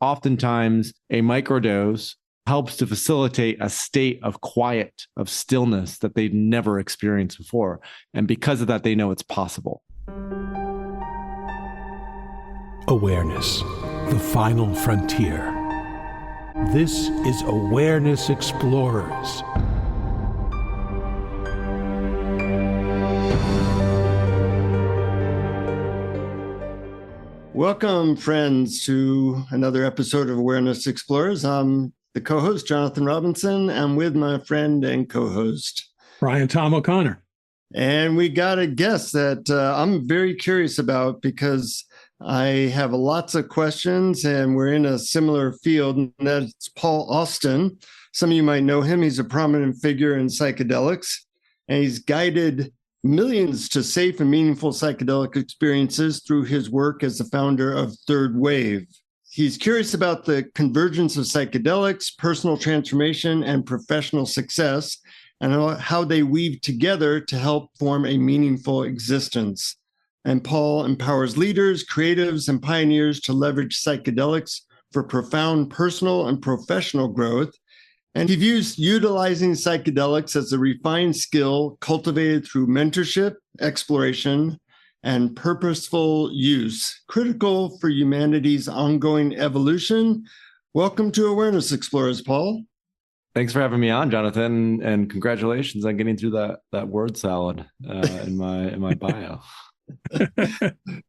oftentimes a microdose helps to facilitate a state of quiet, of stillness that they'd never experienced before. And because of that, they know it's possible. Awareness, the final frontier. This is Awareness Explorers. Welcome, friends, to another episode of Awareness Explorers. I'm the co-host, Jonathan Robinson. I'm with my friend and co-host, Brian Tom O'Connor. And we got a guest that I'm very curious about because I have lots of questions and we're in a similar field, and that's Paul Austin. Some of you might know him. He's a prominent figure in psychedelics, and he's guided millions to safe and meaningful psychedelic experiences through his work as the founder of Third Wave. He's curious about the convergence of psychedelics, personal transformation, and professional success, and how they weave together to help form a meaningful existence. And Paul empowers leaders, creatives, and pioneers to leverage psychedelics for profound personal and professional growth. And he views utilizing psychedelics as a refined skill cultivated through mentorship, exploration, and purposeful use, critical for humanity's ongoing evolution. Welcome to Awareness Explorers, Paul. Thanks for having me on, Jonathan, and congratulations on getting through that word salad in my bio.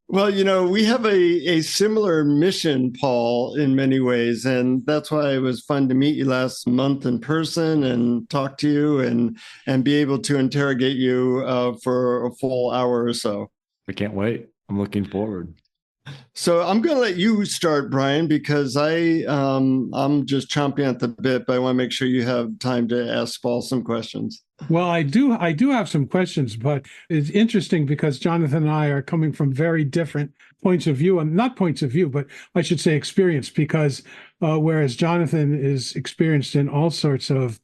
Well, we have a similar mission, Paul, in many ways. And that's why it was fun to meet you last month in person and talk to you and be able to interrogate you for a full hour or so. I can't wait. I'm looking forward. So I'm going to let you start, Brian, because I'm just chomping at the bit, but I want to make sure you have time to ask Paul some questions. Well, I do have some questions, but it's interesting because Jonathan and I are coming from very different points of view, and not points of view, but I should say experience, because whereas Jonathan is experienced in all sorts of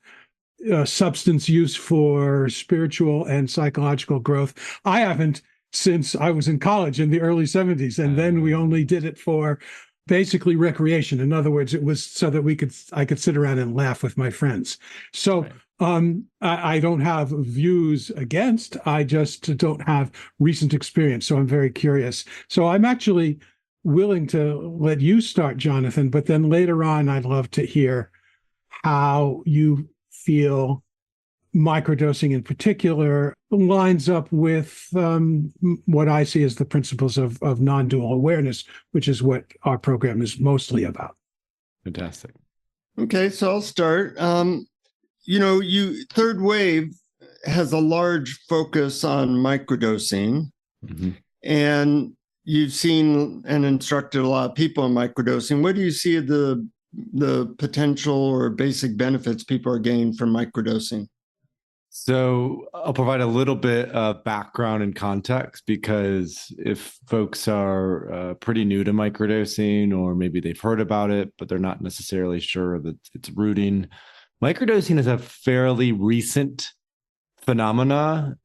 substance use for spiritual and psychological growth, I haven't since I was in college in the early 70s. And then we only did it for basically recreation. In other words, it was so that I could sit around and laugh with my friends. So right. I don't have views against, I just don't have recent experience. So I'm very curious. So I'm actually willing to let you start, Jonathan, but then later on, I'd love to hear how you feel microdosing in particular lines up with what I see as the principles of non-dual awareness, which is what our program is mostly about. Fantastic. Okay, so I'll start. Third Wave has a large focus on microdosing, mm-hmm. and you've seen and instructed a lot of people in microdosing. What do you see the potential or basic benefits people are gaining from microdosing? So I'll provide a little bit of background and context, because if folks are pretty new to microdosing, or maybe they've heard about it, but they're not necessarily sure that its rooting, microdosing is a fairly recent phenomena,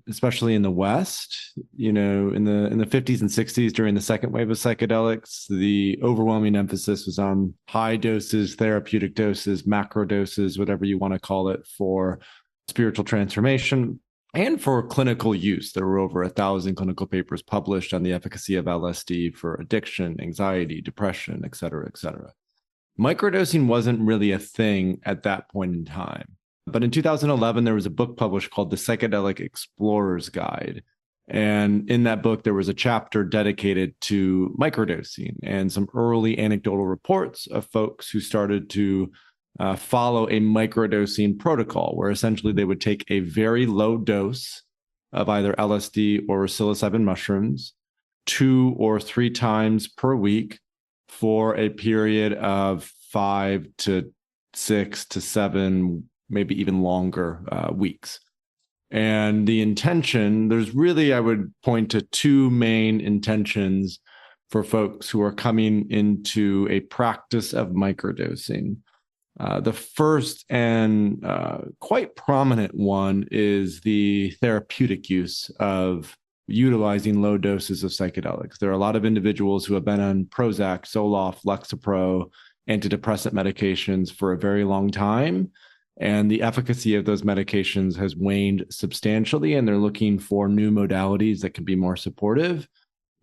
especially in the West. In the 50s and 60s, during the second wave of psychedelics, the overwhelming emphasis was on high doses, therapeutic doses, macro doses, whatever you want to call it, for spiritual transformation and for clinical use. There were over 1,000 clinical papers published on the efficacy of LSD for addiction, anxiety, depression, et cetera, et cetera. Microdosing wasn't really a thing at that point in time. But in 2011, there was a book published called The Psychedelic Explorer's Guide. And in that book, there was a chapter dedicated to microdosing and some early anecdotal reports of folks who started to follow a microdosing protocol, where essentially they would take a very low dose of either LSD or psilocybin mushrooms 2 or 3 times per week for a period of 5 to 6 to 7, maybe even longer weeks. And the intention, there's really, I would point to 2 main intentions for folks who are coming into a practice of microdosing. The first and quite prominent one is the therapeutic use of utilizing low doses of psychedelics. There are a lot of individuals who have been on Prozac, Zoloft, Lexapro, antidepressant medications for a very long time. And the efficacy of those medications has waned substantially, and they're looking for new modalities that can be more supportive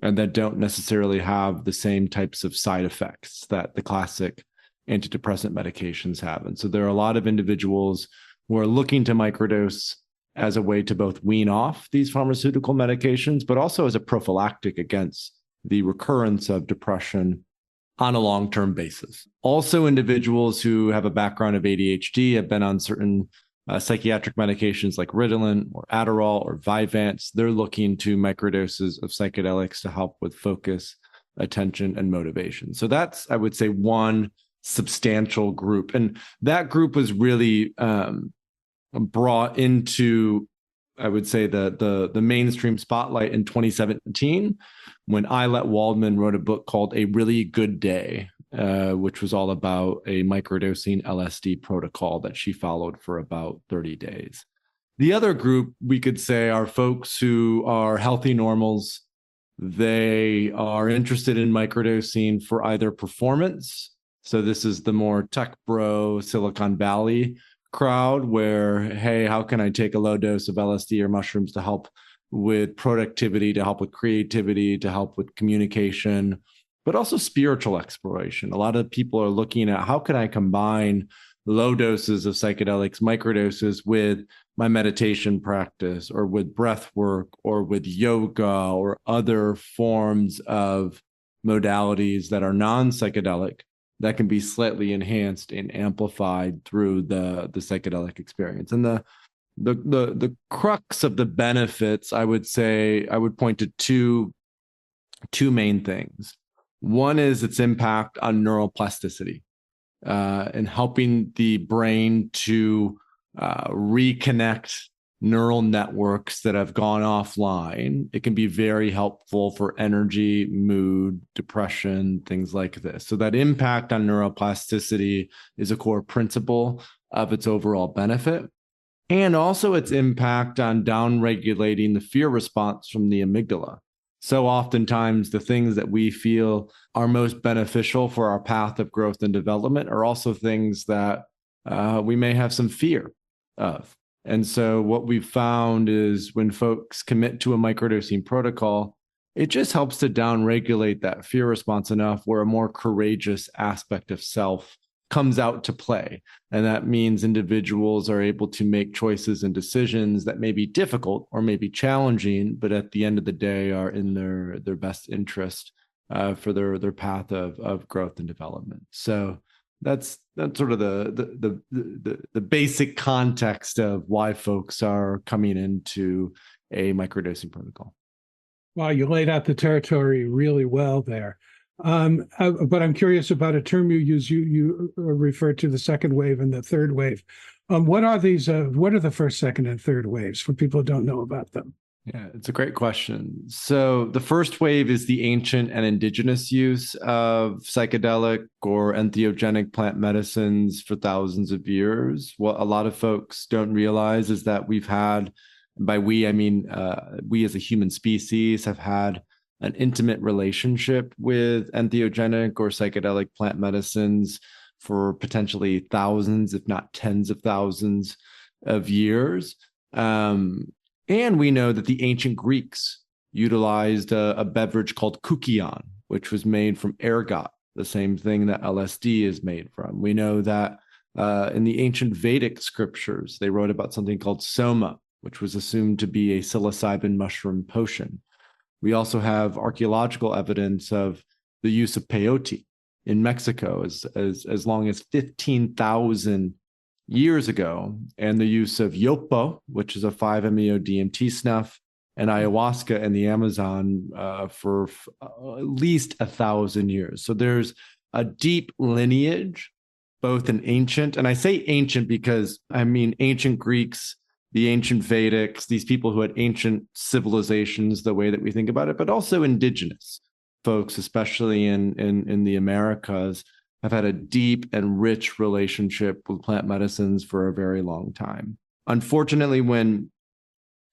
and that don't necessarily have the same types of side effects that the classic antidepressant medications have. And so there are a lot of individuals who are looking to microdose as a way to both wean off these pharmaceutical medications, but also as a prophylactic against the recurrence of depression on a long-term basis. Also, individuals who have a background of ADHD have been on certain psychiatric medications like Ritalin or Adderall or Vyvanse. They're looking to microdoses of psychedelics to help with focus, attention, and motivation. So that's, I would say, one substantial group. And that group was really brought into, I would say, the mainstream spotlight in 2017 when Eilette Waldman wrote a book called A Really Good Day, which was all about a microdosing LSD protocol that she followed for about 30 days. The other group, we could say, are folks who are healthy normals. They are interested in microdosing for either performance. So this is the more tech bro, Silicon Valley crowd where, hey, how can I take a low dose of LSD or mushrooms to help with productivity, to help with creativity, to help with communication, but also spiritual exploration. A lot of people are looking at how can I combine low doses of psychedelics, microdoses, with my meditation practice or with breath work or with yoga or other forms of modalities that are non-psychedelic that can be slightly enhanced and amplified through the psychedelic experience. And the crux of the benefits, I would say, I would point to two main things. One is its impact on neuroplasticity and helping the brain to reconnect neural networks that have gone offline. It can be very helpful for energy, mood, depression, things like this. So that impact on neuroplasticity is a core principle of its overall benefit. And also its impact on downregulating the fear response from the amygdala. So oftentimes the things that we feel are most beneficial for our path of growth and development are also things that we may have some fear of. And so what we've found is when folks commit to a microdosing protocol, it just helps to downregulate that fear response enough where a more courageous aspect of self comes out to play. And that means individuals are able to make choices and decisions that may be difficult or may be challenging, but at the end of the day are in their best interest for their path of growth and development. So that's sort of the basic context of why folks are coming into a microdosing protocol. Wow, you laid out the territory really well there. But I'm curious about a term you use. You referred to the second wave and the third wave. What are these? What are the first, second, and third waves for people who don't know about them? Yeah, it's a great question. So the first wave is the ancient and indigenous use of psychedelic or entheogenic plant medicines for thousands of years. What a lot of folks don't realize is that we've had, by we, I mean we as a human species have had an intimate relationship with entheogenic or psychedelic plant medicines for potentially thousands, if not tens of thousands of years. And we know that the ancient Greeks utilized a beverage called koukion, which was made from ergot, the same thing that LSD is made from. We know that in the ancient Vedic scriptures, they wrote about something called soma, which was assumed to be a psilocybin mushroom potion. We also have archaeological evidence of the use of peyote in Mexico as long as 15,000 years ago, and the use of yopo, which is a 5-MeO-DMT snuff, and ayahuasca in the Amazon for at least 1,000 years. So there's a deep lineage, both in ancient, and I say ancient because I mean ancient Greeks, the ancient Vedics, these people who had ancient civilizations, the way that we think about it, but also indigenous folks, especially in the Americas, have had a deep and rich relationship with plant medicines for a very long time. Unfortunately, when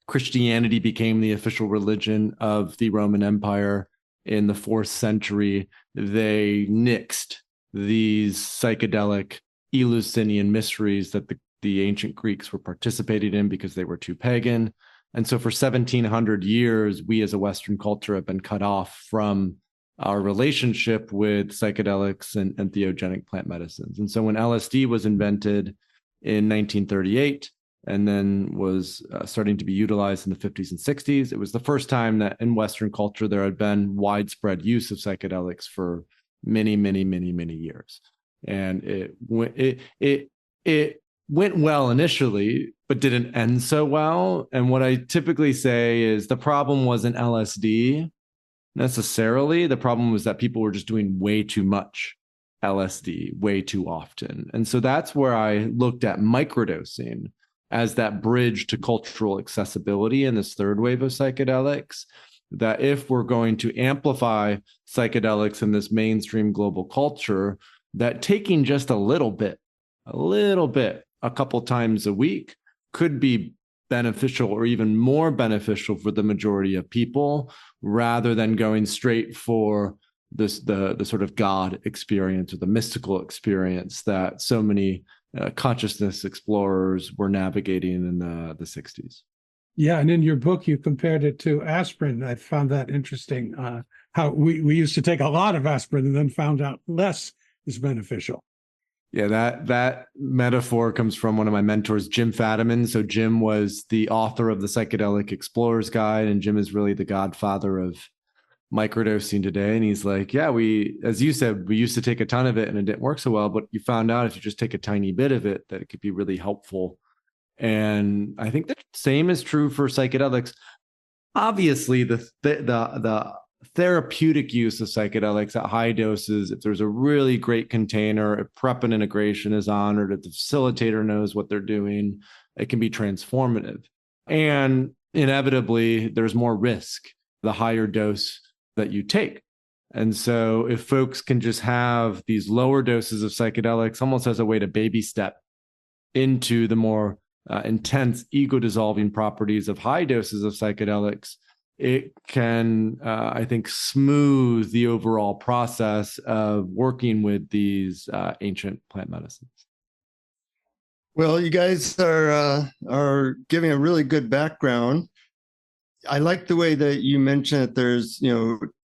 Christianity became the official religion of the Roman Empire in the 4th century, they nixed these psychedelic Eleusinian mysteries that the ancient Greeks were participating in because they were too pagan. And so for 1700 years, we as a Western culture have been cut off from our relationship with psychedelics and entheogenic plant medicines. And so when LSD was invented in 1938, and then was starting to be utilized in the 50s and 60s. It was the first time that in Western culture there had been widespread use of psychedelics for many, many, many, many years. And it went well initially, but didn't end so well. And what I typically say is the problem wasn't LSD necessarily. The problem was that people were just doing way too much LSD way too often. And so that's where I looked at microdosing as that bridge to cultural accessibility in this third wave of psychedelics, that if we're going to amplify psychedelics in this mainstream global culture, that taking just a little bit, a couple times a week could be beneficial or even more beneficial for the majority of people, rather than going straight for the sort of God experience or the mystical experience that so many consciousness explorers were navigating in the 60s. Yeah, and in your book, you compared it to aspirin. I found that interesting, how we used to take a lot of aspirin and then found out less is beneficial. Yeah, that metaphor comes from one of my mentors, Jim Fadiman. So Jim was the author of the Psychedelic Explorer's Guide, and Jim is really the godfather of microdosing today. And he's like, yeah, as you said, we used to take a ton of it and it didn't work so well, but you found out if you just take a tiny bit of it, that it could be really helpful. And I think the same is true for psychedelics. Obviously, the therapeutic use of psychedelics at high doses, if there's a really great container, if prep and integration is honored, if the facilitator knows what they're doing, it can be transformative. And inevitably, there's more risk the higher dose that you take. And so if folks can just have these lower doses of psychedelics almost as a way to baby step into the more intense ego-dissolving properties of high doses of psychedelics, it can, I think, smooth the overall process of working with these ancient plant medicines. Well, you guys are giving a really good background. I like the way that you mentioned that there's,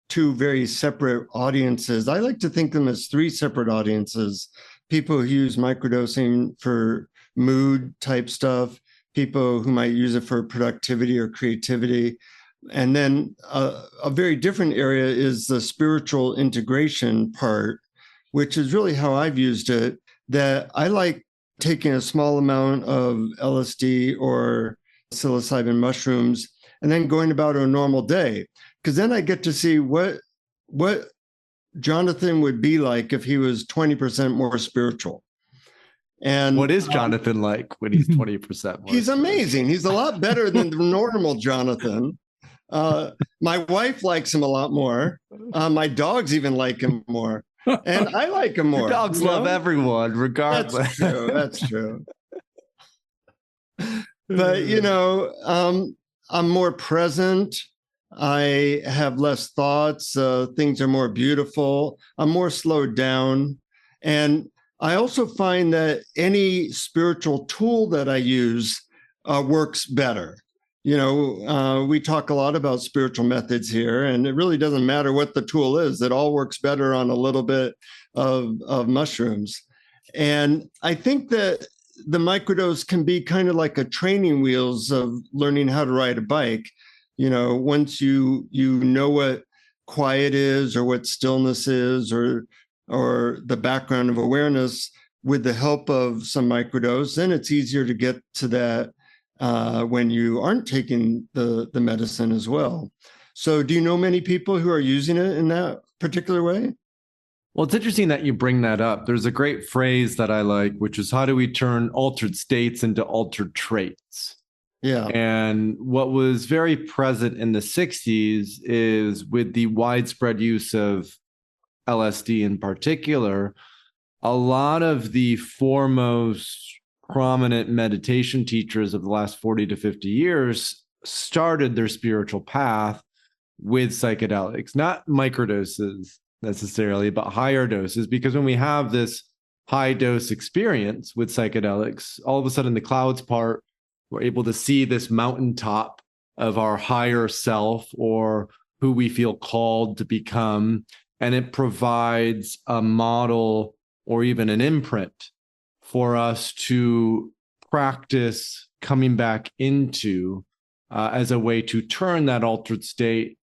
two very separate audiences. I like to think of them as three separate audiences: people who use microdosing for mood type stuff, people who might use it for productivity or creativity. And then a very different area is the spiritual integration part, which is really how I've used it, that I like taking a small amount of LSD or psilocybin mushrooms and then going about a normal day. Because then I get to see what Jonathan would be like if he was 20% more spiritual. And what is Jonathan like when he's 20% more? He's amazing. He's a lot better than the normal Jonathan. My wife likes him a lot more. My dogs even like him more. And I like him more. Your dogs love everyone, regardless. That's true. But, I'm more present. I have less thoughts. Things are more beautiful. I'm more slowed down. And I also find that any spiritual tool that I use works better. We talk a lot about spiritual methods here, and it really doesn't matter what the tool is. It all works better on a little bit of mushrooms. And I think that the microdose can be kind of like a training wheels of learning how to ride a bike. Once you know what quiet is or what stillness is or the background of awareness with the help of some microdose, then it's easier to get to that when you aren't taking the medicine as well. So do you know many people who are using it in that particular way? Well, it's interesting that you bring that up. There's a great phrase that I like, which is, how do we turn altered states into altered traits? Yeah. And what was very present in the 60s is, with the widespread use of LSD in particular, a lot of the foremost prominent meditation teachers of the last 40 to 50 years started their spiritual path with psychedelics, not microdoses necessarily, but higher doses. Because when we have this high dose experience with psychedelics, all of a sudden the clouds part, we're able to see this mountaintop of our higher self or who we feel called to become. And it provides a model or even an imprint for us to practice coming back into as a way to turn that altered state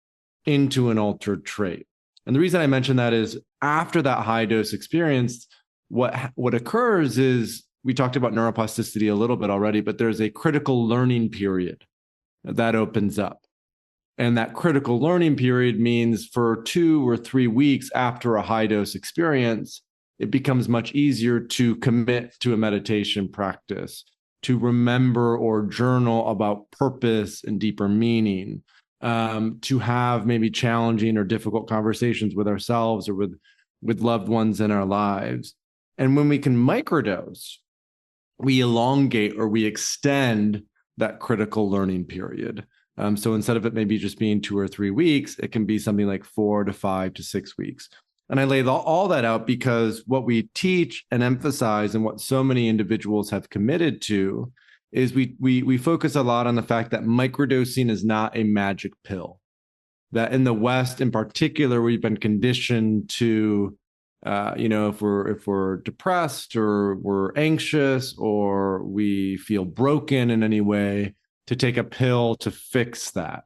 into an altered trait. And the reason I mention that is after that high dose experience, what occurs is, we talked about neuroplasticity a little bit already, but there's a critical learning period that opens up. And that critical learning period means for 2 or 3 weeks after a high dose experience, it becomes much easier to commit to a meditation practice, to remember or journal about purpose and deeper meaning, to have maybe challenging or difficult conversations with ourselves or with loved ones in our lives. And when we can microdose, we elongate or we extend that critical learning period. So instead of it maybe just being 2 or 3 weeks, it can be something like 4 to 5 to 6 weeks. And I lay all that out because what we teach and emphasize and what so many individuals have committed to is we focus a lot on the fact that microdosing is not a magic pill. That in the West in particular, we've been conditioned to, if we're depressed or we're anxious or we feel broken in any way, to take a pill to fix that.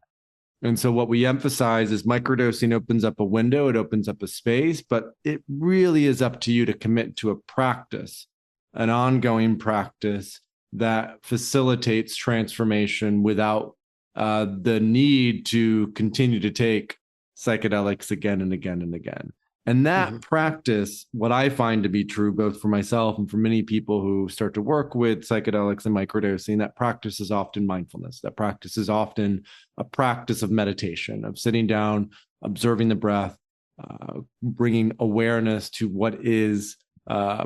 And so what we emphasize is microdosing opens up a window, it opens up a space, but it really is up to you to commit to a practice, an ongoing practice that facilitates transformation without the need to continue to take psychedelics again and again and again. And that practice, what I find to be true, both for myself and for many people who start to work with psychedelics and microdosing, that practice is often mindfulness. That practice is often a practice of meditation, of sitting down, observing the breath, bringing awareness to what is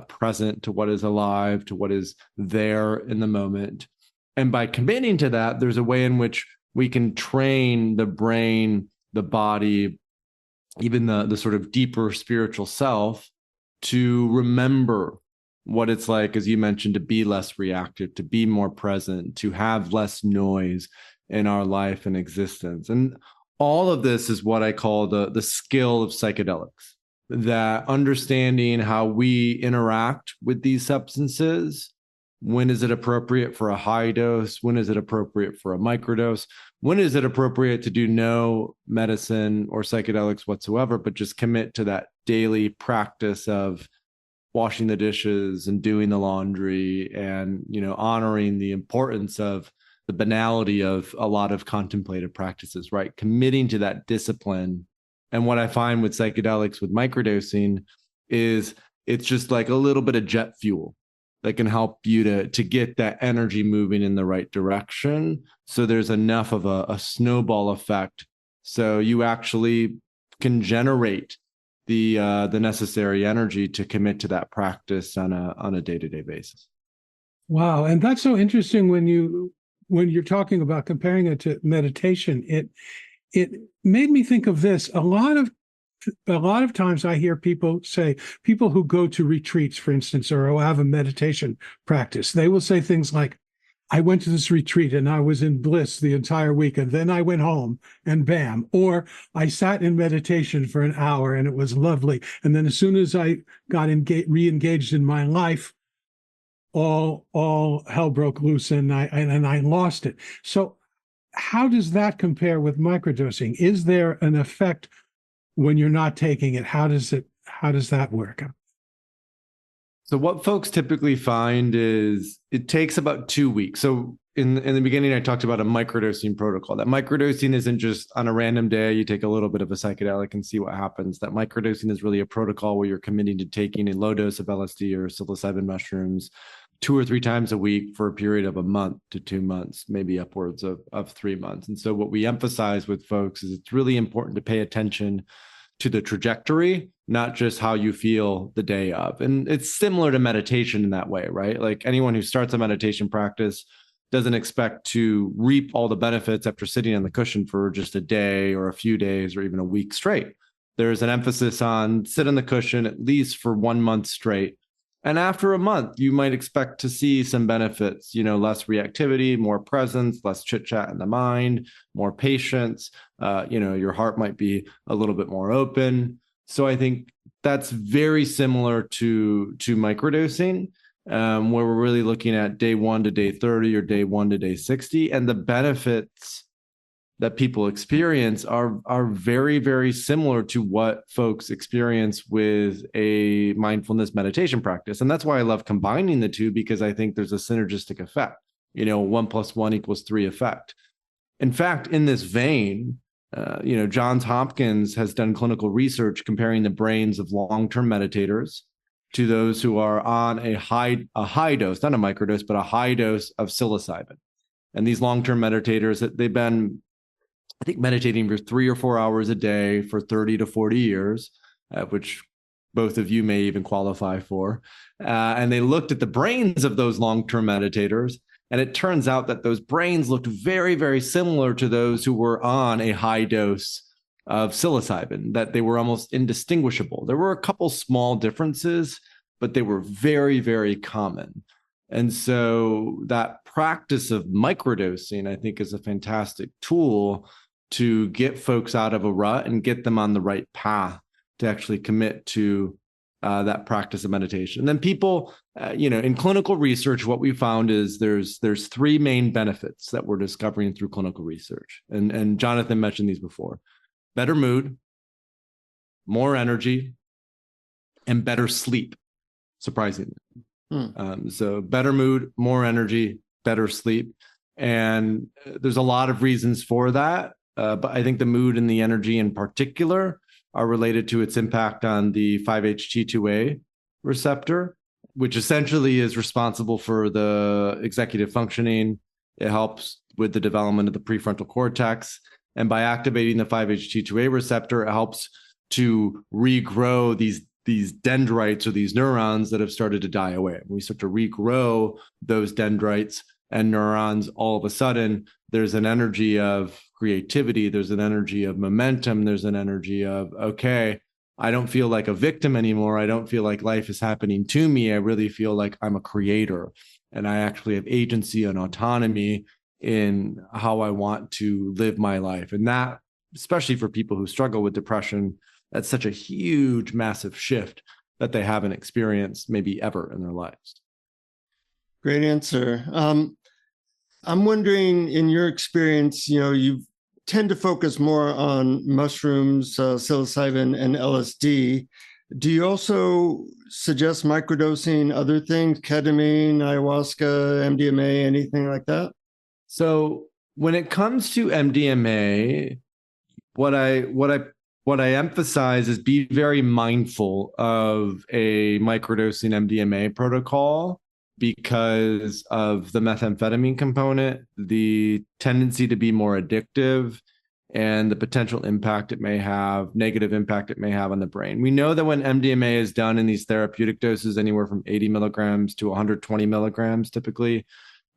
present, to what is alive, to what is there in the moment. And by committing to that, there's a way in which we can train the brain, the body, even the sort of deeper spiritual self to remember what it's like, as you mentioned, to be less reactive, to be more present, to have less noise in our life and existence. And all of this is what I call the skill of psychedelics, that understanding how we interact with these substances. When is it appropriate for a high dose? When is it appropriate for a microdose? When is it appropriate to do no medicine or psychedelics whatsoever, but just commit to that daily practice of washing the dishes and doing the laundry and, honoring the importance of the banality of a lot of contemplative practices, right? Committing to that discipline. And what I find with psychedelics, with microdosing, is it's just like a little bit of jet fuel that can help you to get that energy moving in the right direction. So there's enough of a snowball effect. So you actually can generate the necessary energy to commit to that practice on a day-to-day basis. Wow. And that's so interesting when you're talking about comparing it to meditation. It made me think of this. A lot of times I hear people who go to retreats, for instance, or who have a meditation practice, they will say things like, I went to this retreat and I was in bliss the entire week, and then I went home and bam. Or I sat in meditation for an hour and it was lovely. And then as soon as I got re-engaged in my life, all hell broke loose and I lost it. So how does that compare with microdosing? Is there an effect when you're not taking it? How does that work? So what folks typically find is it takes about 2 weeks. So in the beginning, I talked about a microdosing protocol. That microdosing isn't just on a random day, you take a little bit of a psychedelic and see what happens. That microdosing is really a protocol where you're committing to taking a low dose of LSD or psilocybin mushrooms 2 or 3 times a week for a period of a month to 2 months, maybe upwards of 3 months. And so what we emphasize with folks is it's really important to pay attention to the trajectory, not just how you feel the day of. And it's similar to meditation in that way, right? Like anyone who starts a meditation practice doesn't expect to reap all the benefits after sitting on the cushion for just a day or a few days or even a week straight. There's an emphasis on sit on the cushion at least for 1 month straight. And after a month, you might expect to see some benefits, less reactivity, more presence, less chit chat in the mind, more patience. Your heart might be a little bit more open. So I think that's very similar to microdosing, where we're really looking at day 1 to day 30 or day 1 to day 60. And the benefits that people experience are very, very similar to what folks experience with a mindfulness meditation practice. And that's why I love combining the two, because I think there's a synergistic effect, 1 + 1 = 3 effect. In fact, in this vein, Johns Hopkins has done clinical research comparing the brains of long-term meditators to those who are on a high dose, not a microdose, but a high dose of psilocybin. And these long-term meditators, they've been, I think, meditating for 3 or 4 hours a day for 30 to 40 years, which both of you may even qualify for. And they looked at the brains of those long-term meditators, and it turns out that those brains looked very, very similar to those who were on a high dose of psilocybin, that they were almost indistinguishable. There were a couple small differences, but they were very, very common. And so that practice of microdosing, I think, is a fantastic tool to get folks out of a rut and get them on the right path to actually commit to that practice of meditation. And then people, in clinical research, what we found is there's 3 main benefits that we're discovering through clinical research. And Jonathan mentioned these before: better mood, more energy, and better sleep, surprisingly. So better mood, more energy, better sleep. And there's a lot of reasons for that. But I think the mood and the energy in particular are related to its impact on the 5-HT2A receptor, which essentially is responsible for the executive functioning. It helps with the development of the prefrontal cortex. And by activating the 5-HT2A receptor, it helps to regrow these dendrites, or these neurons that have started to die away. When we start to regrow those dendrites and neurons, all of a sudden, there's an energy of creativity, there's an energy of momentum, there's an energy of, okay, I don't feel like a victim anymore. I don't feel like life is happening to me. I really feel like I'm a creator, and I actually have agency and autonomy in how I want to live my life. And that, especially for people who struggle with depression, that's such a huge, massive shift that they haven't experienced maybe ever in their lives. Great answer. I'm wondering, in your experience, you tend to focus more on mushrooms, psilocybin, and LSD. Do you also suggest microdosing other things, ketamine, ayahuasca, MDMA, anything like that? So when it comes to MDMA, what I emphasize is be very mindful of a microdosing MDMA protocol, because of the methamphetamine component, the tendency to be more addictive, and the potential impact it may have, negative impact it may have on the brain. We know that when MDMA is done in these therapeutic doses, anywhere from 80 milligrams to 120 milligrams typically,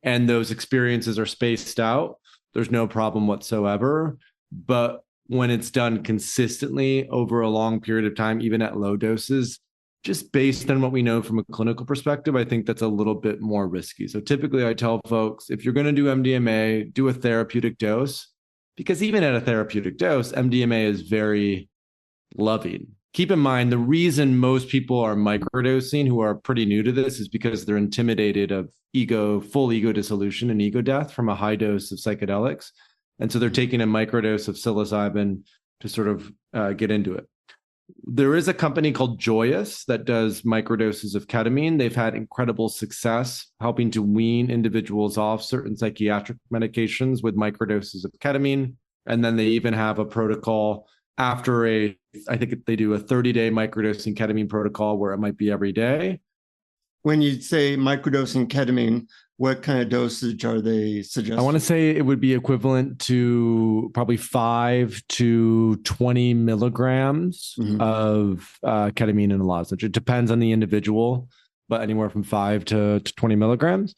and those experiences are spaced out, there's no problem whatsoever. But when it's done consistently over a long period of time, even at low doses, just based on what we know from a clinical perspective, I think that's a little bit more risky. So typically I tell folks, if you're going to do MDMA, do a therapeutic dose, because even at a therapeutic dose, MDMA is very loving. Keep in mind, the reason most people are microdosing who are pretty new to this is because they're intimidated of full ego dissolution and ego death from a high dose of psychedelics. And so they're taking a microdose of psilocybin to sort of get into it. There is a company called Joyous that does microdoses of ketamine. They've had incredible success helping to wean individuals off certain psychiatric medications with microdoses of ketamine. And then they even have a protocol after I think they do a 30-day microdosing ketamine protocol where it might be every day. When you say microdosing ketamine, what kind of dosage are they suggesting? I want to say it would be equivalent to probably 5 to 20 milligrams of ketamine in a lozenge. It depends on the individual, but anywhere from 5 to 20 milligrams.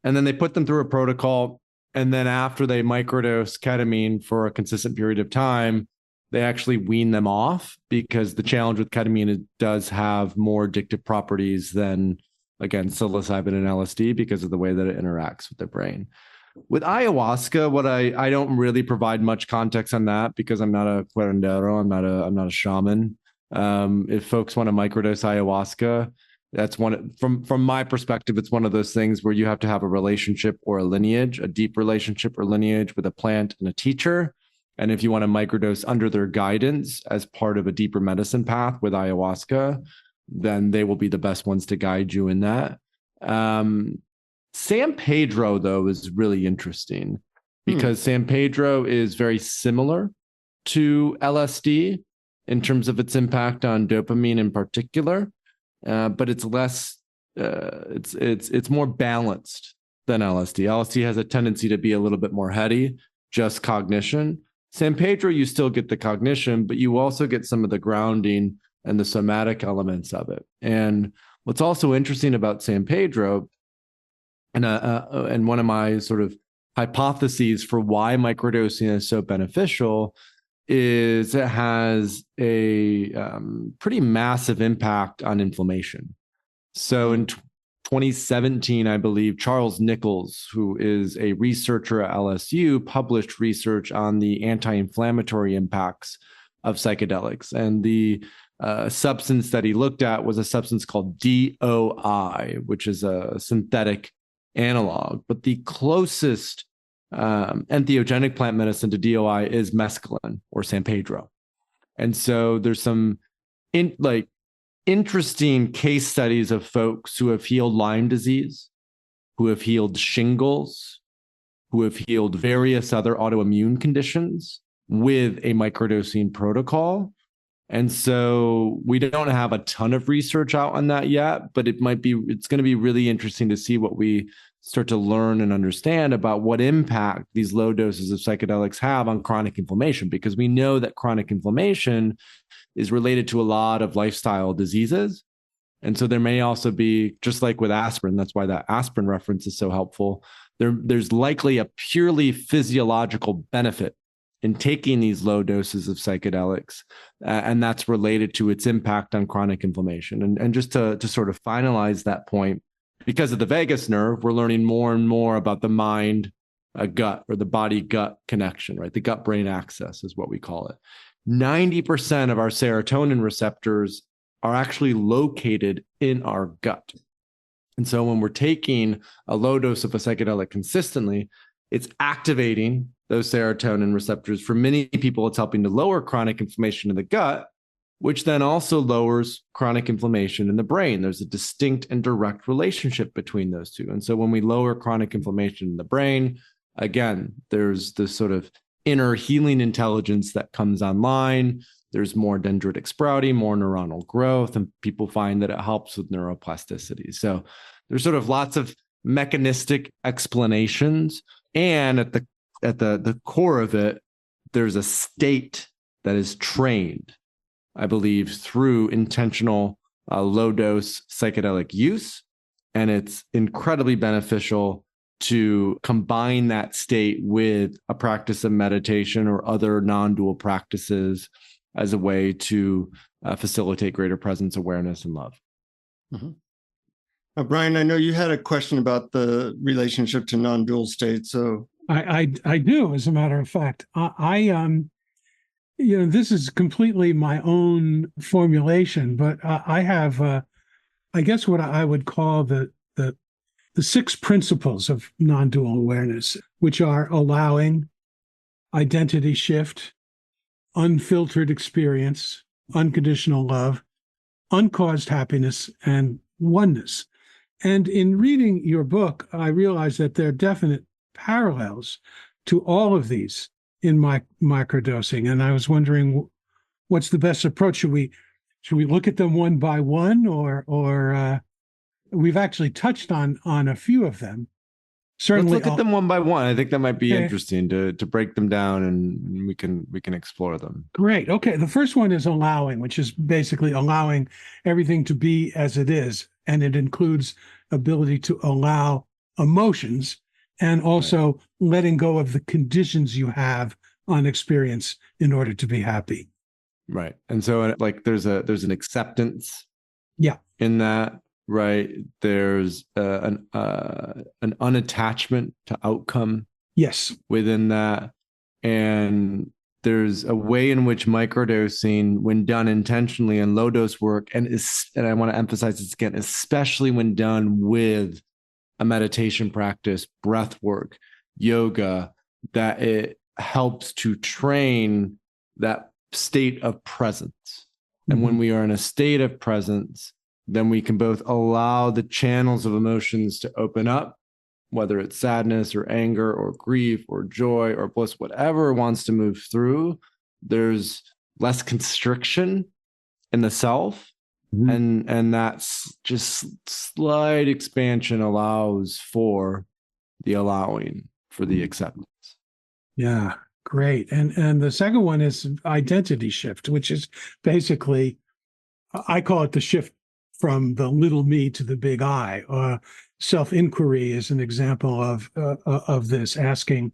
and then they put them through a protocol. And then after they microdose ketamine for a consistent period of time, they actually wean them off, because the challenge with ketamine, it does have more addictive properties than, again, psilocybin and LSD, because of the way that it interacts with the brain. With ayahuasca, what I don't really provide much context on that, because I'm not a curandero, I'm not a shaman. If folks want to microdose ayahuasca, that's from my perspective, it's one of those things where you have to have a relationship or a lineage, a deep relationship or lineage with a plant and a teacher. And if you want to microdose under their guidance as part of a deeper medicine path with ayahuasca, then they will be the best ones to guide you in that. San Pedro, though, is really interesting, because San Pedro is very similar to LSD in terms of its impact on dopamine in particular, but it's less, it's more balanced than LSD. LSD has a tendency to be a little bit more heady, just cognition. San Pedro, you still get the cognition, but you also get some of the grounding and the somatic elements of it. And what's also interesting about San Pedro, and one of my sort of hypotheses for why microdosing is so beneficial, is it has a pretty massive impact on inflammation. So in 2017, I believe, Charles Nichols, who is a researcher at LSU, published research on the anti-inflammatory impacts of psychedelics. And the substance that he looked at was a substance called DOI, which is a synthetic analog. But the closest entheogenic plant medicine to DOI is mescaline or San Pedro. And so there's some interesting case studies of folks who have healed Lyme disease, who have healed shingles, who have healed various other autoimmune conditions with a microdosing protocol. And so we don't have a ton of research out on that yet, but it's going to be really interesting to see what we start to learn and understand about what impact these low doses of psychedelics have on chronic inflammation, because we know that chronic inflammation is related to a lot of lifestyle diseases. And so there may also be, just like with aspirin, that's why that aspirin reference is so helpful. There's likely a purely physiological benefit in taking these low doses of psychedelics, and that's related to its impact on chronic inflammation. And just to sort of finalize that point, because of the vagus nerve, we're learning more and more about the mind gut, or the body gut connection, right? The gut brain axis is what we call it. 90% of our serotonin receptors are actually located in our gut. And so when we're taking a low dose of a psychedelic consistently, it's activating those serotonin receptors. For many people, it's helping to lower chronic inflammation in the gut, which then also lowers chronic inflammation in the brain. There's a distinct and direct relationship between those two. And so when we lower chronic inflammation in the brain, again, there's this sort of inner healing intelligence that comes online. There's more dendritic sprouting, more neuronal growth, and people find that it helps with neuroplasticity. So there's sort of lots of mechanistic explanations. And at the core of it, there's a state that is trained, I believe, through intentional low dose psychedelic use. And it's incredibly beneficial to combine that state with a practice of meditation or other non-dual practices as a way to facilitate greater presence, awareness, and love. Mm-hmm. Brian, I know you had a question about the relationship to non-dual states. So I do, as a matter of fact. This is completely my own formulation, but I have, I guess, what I would call the 6 principles of non-dual awareness, which are allowing, identity shift, unfiltered experience, unconditional love, uncaused happiness, and oneness. And in reading your book, I realized that there are definite parallels to all of these in microdosing. And I was wondering, what's the best approach? Should we look at them one by one, or we've actually touched on a few of them. Certainly, let's look at them one by one. I think that might be interesting to break them down, and we can explore them. Great. Okay. The first one is allowing, which is basically allowing everything to be as it is, and it includes ability to allow emotions and also letting go of the conditions you have on experience in order to be happy. Right. And so like there's an acceptance Yeah. in that, right? There's an unattachment to outcome Yes. within that. And there's a way in which microdosing, when done intentionally and low dose work, and I want to emphasize this again, especially when done with a meditation practice, breath work, yoga, that it helps to train that state of presence. And when we are in a state of presence, then we can both allow the channels of emotions to open up, whether it's sadness or anger or grief or joy or bliss, whatever wants to move through. There's less constriction in the self. And that's just slight expansion allows for the allowing, for the acceptance. Yeah, great. And the second one is identity shift, which is basically, I call it the shift from the little me to the big I. Self-inquiry is an example of this, asking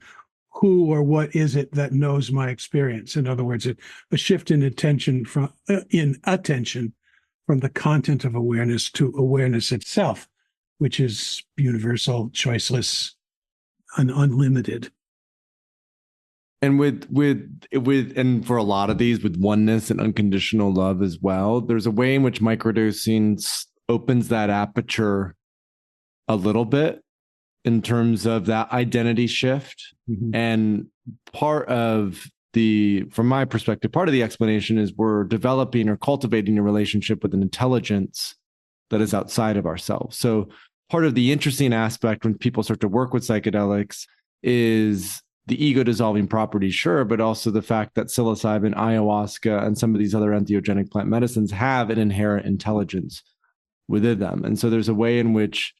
who or what is it that knows my experience. In other words, a shift in attention from the content of awareness to awareness itself, which is universal, choiceless, and unlimited. And and for a lot of these, with oneness and unconditional love as well, there's a way in which microdosing opens that aperture a little bit in terms of that identity shift. And from my perspective, part of the explanation is we're developing or cultivating a relationship with an intelligence that is outside of ourselves. So part of the interesting aspect when people start to work with psychedelics is the ego dissolving properties, sure, but also the fact that psilocybin, ayahuasca, and some of these other entheogenic plant medicines have an inherent intelligence within them. And so there's a way in which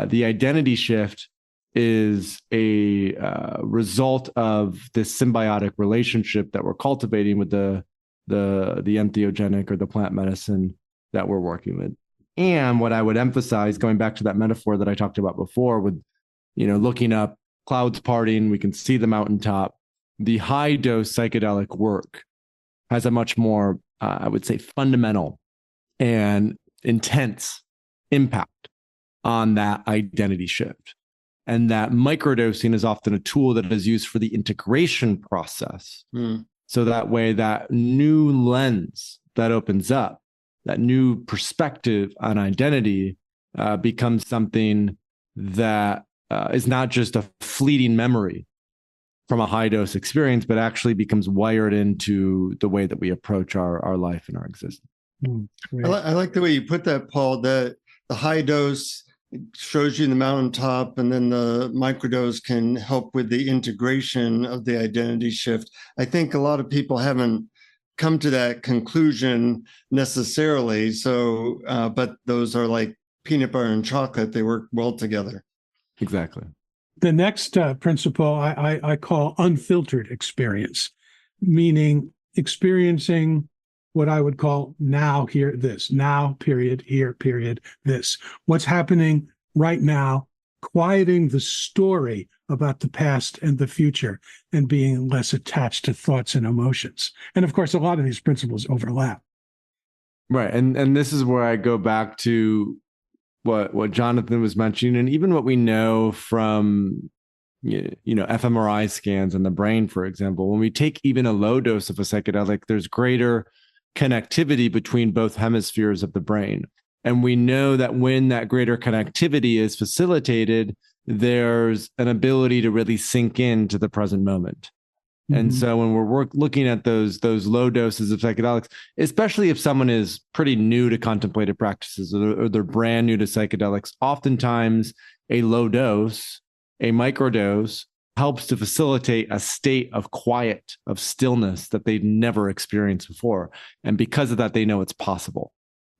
the identity shift is a result of this symbiotic relationship that we're cultivating with the entheogenic or the plant medicine that we're working with. And what I would emphasize, going back to that metaphor that I talked about before, with looking up clouds parting, we can see the mountaintop. The high dose psychedelic work has a much more, I would say, fundamental and intense impact on that identity shift. And that microdosing is often a tool that is used for the integration process. So that way, that new lens that opens up, that new perspective on identity becomes something that is not just a fleeting memory from a high dose experience, but actually becomes wired into the way that we approach our life and our existence. I like the way you put that, Paul, that the high dose shows you the mountaintop, and then the microdose can help with the integration of the identity shift. I think a lot of people haven't come to that conclusion necessarily. So, but those are like peanut butter and chocolate. They work well together. Exactly. The next principle I call unfiltered experience, meaning experiencing what I would call now, here, this, now, period, here, period, this. What's happening right now, quieting the story about the past and the future, and being less attached to thoughts and emotions. And of course, a lot of these principles overlap. Right. And this is where I go back to what Jonathan was mentioning, and even what we know from fMRI scans in the brain, for example. When we take even a low dose of a psychedelic, there's greater connectivity between both hemispheres of the brain. And we know that when that greater connectivity is facilitated, there's an ability to really sink into the present moment. And so when we're looking at those low doses of psychedelics, especially if someone is pretty new to contemplative practices or they're brand new to psychedelics, oftentimes a low dose, a microdose, helps to facilitate a state of quiet, of stillness that they've never experienced before. And because of that, they know it's possible,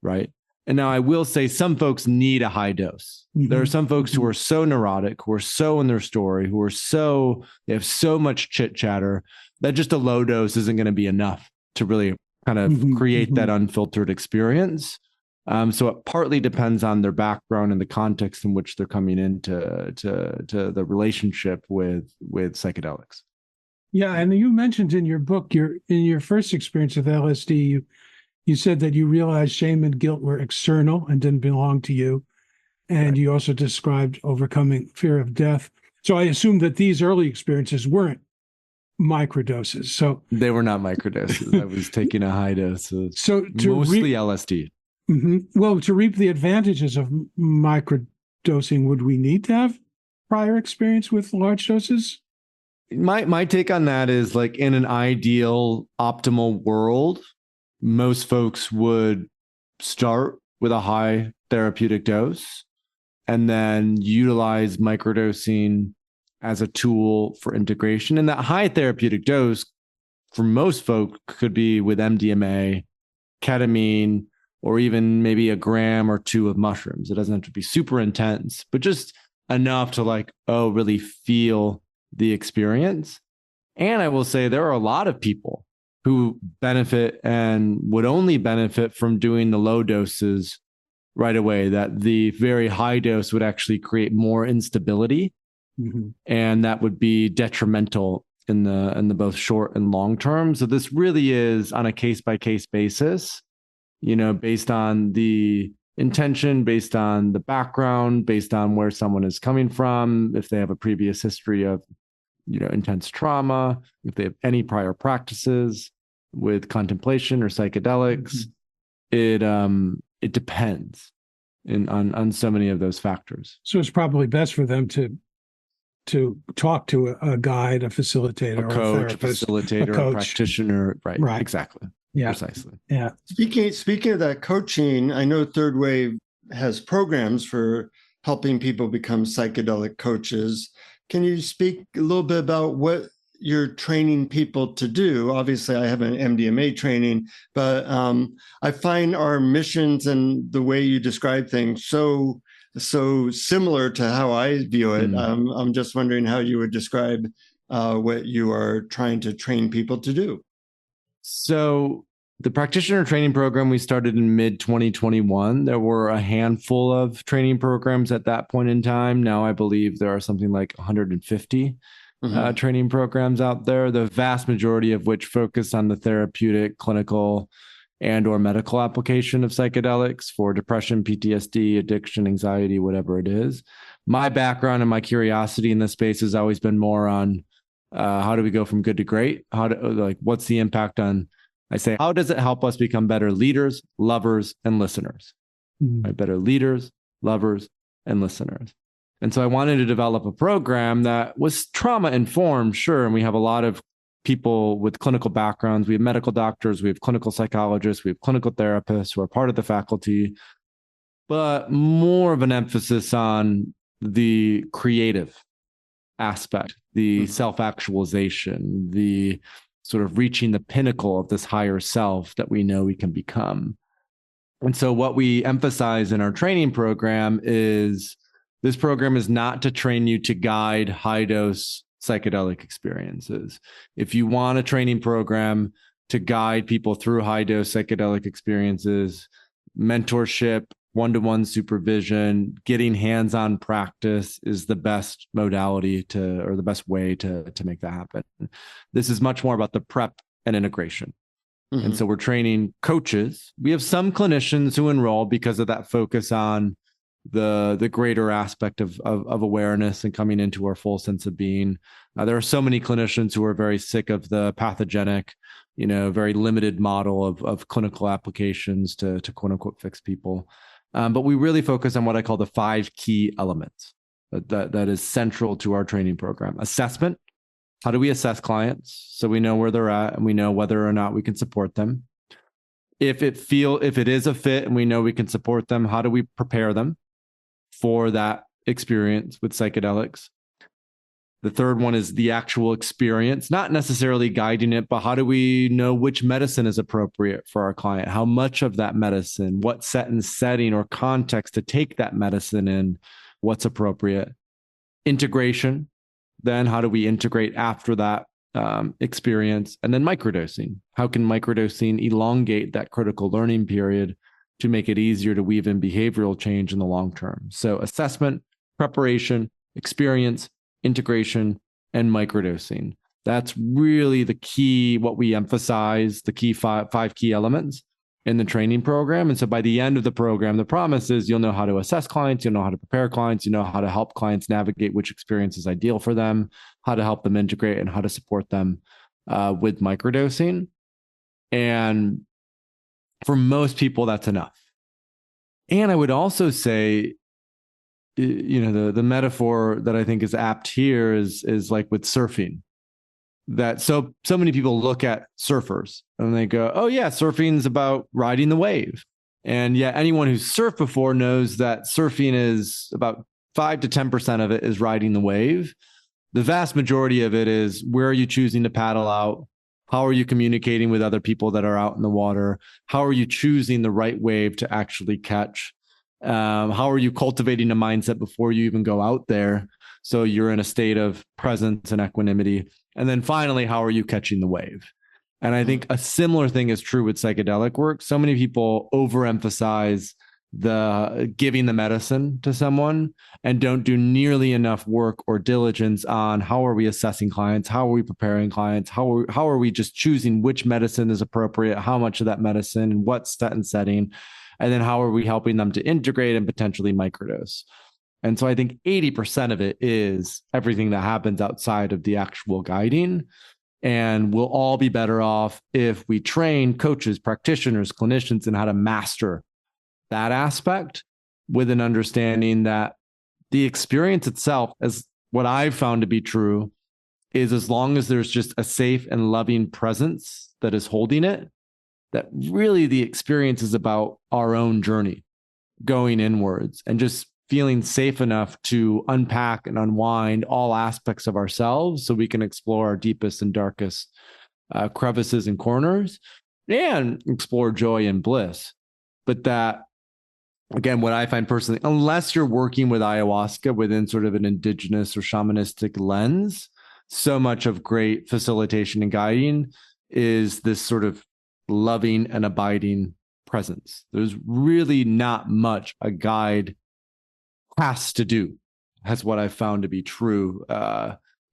right? And now I will say some folks need a high dose. There are some folks who are so neurotic, who are so in their story, they have so much chit chatter that just a low dose isn't going to be enough to really kind of create that unfiltered experience. So it partly depends on their background and the context in which they're coming into to the relationship with psychedelics. Yeah, and you mentioned in your book, in your first experience with LSD, you said that you realized shame and guilt were external and didn't belong to you. And Right. you also described overcoming fear of death. So I assume that these early experiences weren't microdoses. So They were not microdoses. I was taking a high dose of so mostly LSD. well, to reap the advantages of microdosing, would we need to have prior experience with large doses? My take on that is, like, in an ideal optimal world, most folks would start with a high therapeutic dose and then utilize microdosing as a tool for integration. And that high therapeutic dose for most folk could be with MDMA, ketamine, or even maybe a gram or two of mushrooms. It doesn't have to be super intense, but just enough to, like, really feel the experience. And I will say there are a lot of people who benefit and would only benefit from doing the low doses right away, that the very high dose would actually create more instability. Mm-hmm. And that would be detrimental in the both short and long term. So this really is on a case by case basis, based on the intention, based on the background, based on where someone is coming from, if they have a previous history of intense trauma, if they have any prior practices with contemplation or psychedelics. Mm-hmm. It depends on so many of those factors. So it's probably best for them to talk to a guide, a facilitator, a coach, a therapist, a facilitator, a practitioner. Right. Exactly. Yeah. Precisely. Yeah. Speaking of that coaching, I know Third Wave has programs for helping people become psychedelic coaches. Can you speak a little bit about what you're training people to do? Obviously, I have an MDMA training, but I find our missions and the way you describe things so similar to how I view it. I'm just wondering how you would describe what you are trying to train people to do. So the practitioner training program we started in mid-2021. There were a handful of training programs at that point in time. Now I believe there are something like 150 training programs out there, the vast majority of which focus on the therapeutic, clinical, and or medical application of psychedelics for depression, PTSD, addiction, anxiety, whatever it is. My background and my curiosity in this space has always been more on how do we go from good to great? What's the impact on, I say, how does it help us become better leaders, lovers, and listeners? Right? Better leaders, lovers, and listeners. And so I wanted to develop a program that was trauma informed, sure. And we have a lot of people with clinical backgrounds. We have medical doctors, we have clinical psychologists, we have clinical therapists who are part of the faculty, but more of an emphasis on the creative aspect, the self-actualization, the sort of reaching the pinnacle of this higher self that we know we can become. And so what we emphasize in our training program is this program is not to train you to guide high dose psychedelic experiences. If you want a training program to guide people through high dose psychedelic experiences, mentorship, one-to-one supervision, getting hands-on practice is the best modality or the best way to make that happen. This is much more about the prep and integration. Mm-hmm. And so we're training coaches. We have some clinicians who enroll because of that focus on the greater aspect of awareness and coming into our full sense of being. There are so many clinicians who are very sick of the pathogenic, very limited model of clinical applications to quote unquote fix people. But we really focus on what I call the 5 key elements that is central to our training program. Assessment. How do we assess clients so we know where they're at and we know whether or not we can support them? If it is a fit and we know we can support them, how do we prepare them for that experience with psychedelics? The third one is the actual experience, not necessarily guiding it, but how do we know which medicine is appropriate for our client? How much of that medicine, what set and setting or context to take that medicine in, what's appropriate? Integration. Then how do we integrate after that experience? And then microdosing. How can microdosing elongate that critical learning period to make it easier to weave in behavioral change in the long term. So assessment, preparation, experience, integration, and microdosing. That's really the key, what we emphasize, the key five key elements in the training program. And so by the end of the program, the promise is you'll know how to assess clients, you'll know how to prepare clients, you know how to help clients navigate which experience is ideal for them, how to help them integrate, and how to support them with microdosing. And for most people, that's enough. And I would also say, the metaphor that I think is apt here is like with surfing. That so many people look at surfers and they go, oh yeah, surfing's about riding the wave. And yet anyone who's surfed before knows that surfing is about 5 to 10% of it is riding the wave. The vast majority of it is, where are you choosing to paddle out? How are you communicating with other people that are out in the water? How are you choosing the right wave to actually catch? How are you cultivating a mindset before you even go out there, so you're in a state of presence and equanimity? And then finally, how are you catching the wave? And I think a similar thing is true with psychedelic work. So many people overemphasize the giving the medicine to someone and don't do nearly enough work or diligence on how are we assessing clients, how are we preparing clients, how are we just choosing which medicine is appropriate, how much of that medicine, and what set and setting, and then how are we helping them to integrate and potentially microdose. And so I think 80% of it is everything that happens outside of the actual guiding. And we'll all be better off if we train coaches, practitioners, clinicians in how to master that aspect, with an understanding that the experience itself, as what I've found to be true, is as long as there's just a safe and loving presence that is holding it, that really the experience is about our own journey going inwards and just feeling safe enough to unpack and unwind all aspects of ourselves so we can explore our deepest and darkest crevices and corners and explore joy and bliss. But that, again, what I find personally, unless you're working with ayahuasca within sort of an indigenous or shamanistic lens, so much of great facilitation and guiding is this sort of loving and abiding presence. There's really not much a guide has to do. That's what I've found to be true,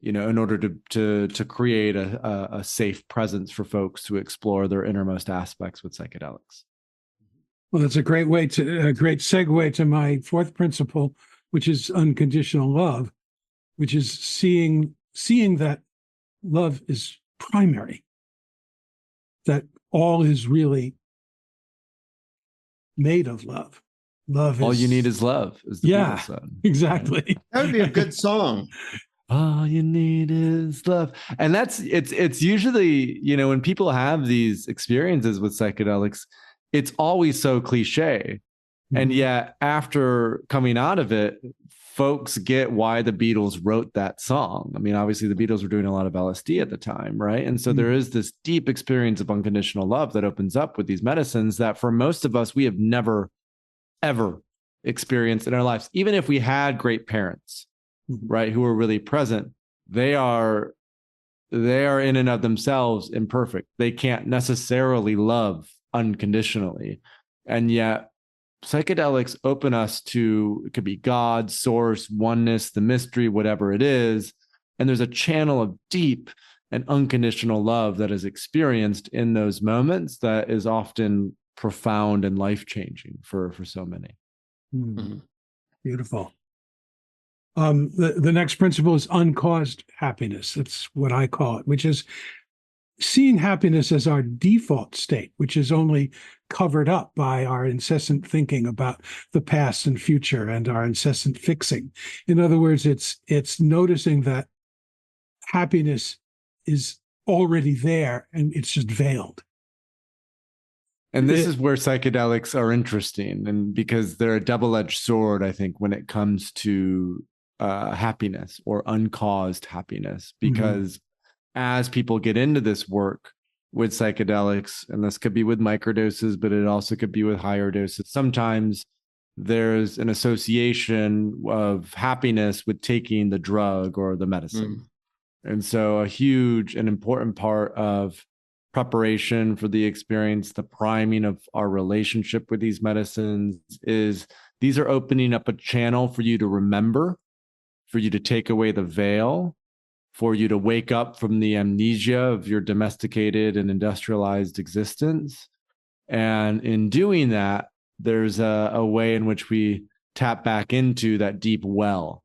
in order to create a safe presence for folks to explore their innermost aspects with psychedelics. Well, that's a great segue to my fourth principle, which is unconditional love, which is seeing that love is primary, that all is really made of love. Love all is, you need is love, is the Beatles said. Exactly. That would be a good song. All you need is love. And it's usually, when people have these experiences with psychedelics, it's always so cliche. And yet after coming out of it, folks get why the Beatles wrote that song. I mean, obviously the Beatles were doing a lot of LSD at the time, right? And so there is this deep experience of unconditional love that opens up with these medicines that for most of us, we have never, ever experienced in our lives. Even if we had great parents, right, who are really present, they are in and of themselves imperfect. They can't necessarily love unconditionally. And yet psychedelics open us to, it could be God, source, oneness, the mystery, whatever it is. And there's a channel of deep and unconditional love that is experienced in those moments that is often profound and life-changing for so many. Beautiful. The next principle is uncaused happiness. That's what I call it, which is seeing happiness as our default state, which is only covered up by our incessant thinking about the past and future and our incessant fixing. In other words, it's noticing that happiness is already there and it's just veiled. And this is where psychedelics are interesting, and because they're a double-edged sword, I think, when it comes to happiness or uncaused happiness, because as people get into this work with psychedelics, and this could be with microdoses, but it also could be with higher doses, sometimes there's an association of happiness with taking the drug or the medicine. And so a huge and important part of preparation for the experience, the priming of our relationship with these medicines, is these are opening up a channel for you to remember, for you to take away the veil, for you to wake up from the amnesia of your domesticated and industrialized existence. And in doing that, there's a way in which we tap back into that deep well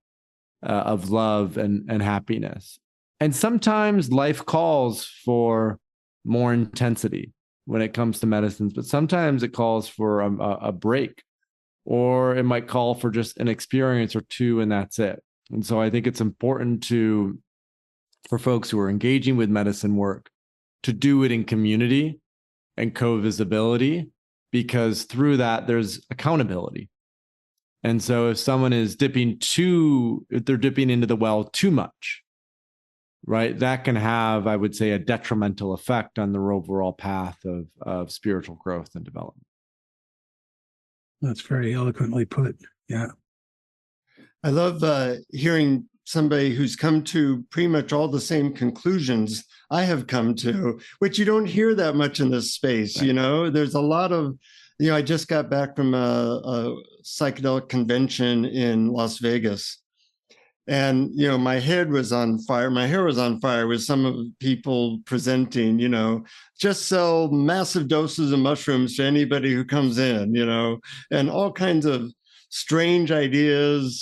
of love and happiness. And sometimes life calls for more intensity when it comes to medicines, but sometimes it calls for a break, or it might call for just an experience or two, and that's it. And so I think it's important for folks who are engaging with medicine work to do it in community and co-visibility, because through that there's accountability. And so if someone is if they're dipping into the well too much, right, that can have, I would say, a detrimental effect on their overall path of spiritual growth and development. That's very eloquently put. Yeah. I love hearing somebody who's come to pretty much all the same conclusions I have come to, which you don't hear that much in this space. Right. There's a lot of, I just got back from a psychedelic convention in Las Vegas. And, my head was on fire. My hair was on fire with some of the people presenting, just sell massive doses of mushrooms to anybody who comes in, and all kinds of strange ideas,